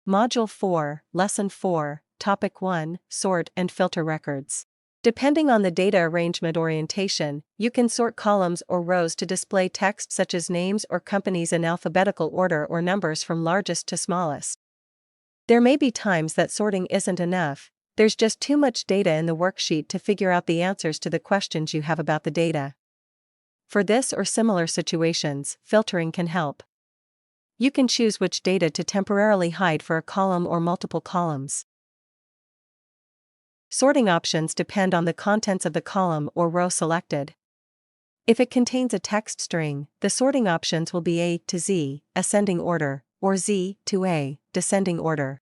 Module 4, Lesson 4, Topic 1, Sort and Filter Records. Depending on the data arrangement orientation, you can sort columns or rows to display text such as names or companies in alphabetical order or numbers from largest to smallest. There may be times that sorting isn't enough, there's just too much data in the worksheet to figure out the answers to the questions you have about the data. For this or similar situations, filtering can help. You can choose which data to temporarily hide for a column or multiple columns. Sorting options depend on the contents of the column or row selected. If it contains a text string, the sorting options will be A to Z, ascending order, or Z to A, descending order.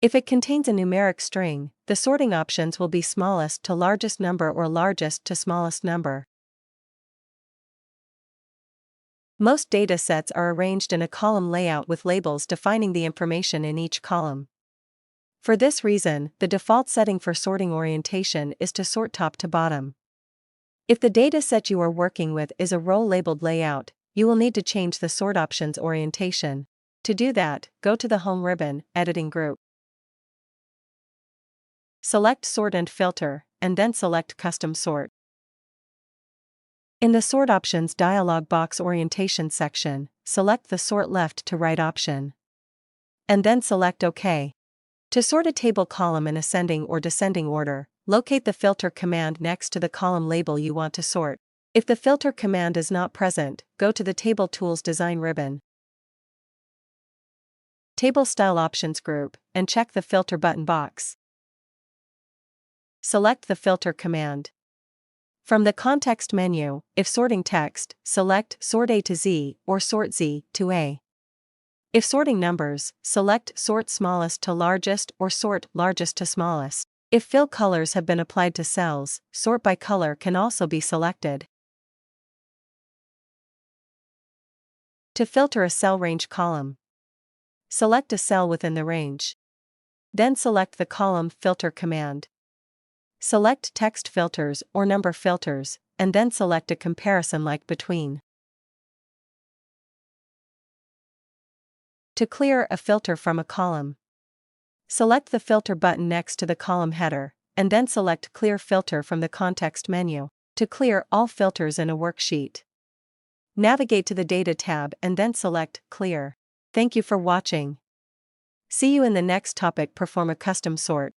If it contains a numeric string, the sorting options will be smallest to largest number or largest to smallest number. Most datasets are arranged in a column layout with labels defining the information in each column. For this reason, the default setting for sorting orientation is to sort top to bottom. If the dataset you are working with is a row-labeled layout, you will need to change the sort options orientation. To do that, go to the Home ribbon, Editing Group. Select Sort and Filter, and then select Custom Sort. In the Sort Options dialog box Orientation section, select the Sort Left to Right option. And then select OK. To sort a table column in ascending or descending order, locate the Filter command next to the column label you want to sort. If the Filter command is not present, go to the Table Tools Design ribbon. Table Style Options group, and check the Filter button box. Select the Filter command. From the context menu, if sorting text, select Sort A to Z or Sort Z to A. If sorting numbers, select Sort Smallest to Largest or Sort Largest to Smallest. If fill colors have been applied to cells, Sort by Color can also be selected. To filter a cell range column, select a cell within the range. Then select the Column Filter command. Select Text Filters or Number Filters, and then select a comparison like between. To clear a filter from a column, select the Filter button next to the column header, and then select Clear Filter from the context menu. To clear all filters in a worksheet, navigate to the Data tab and then select Clear. Thank you for watching. See you in the next topic. Perform a custom sort.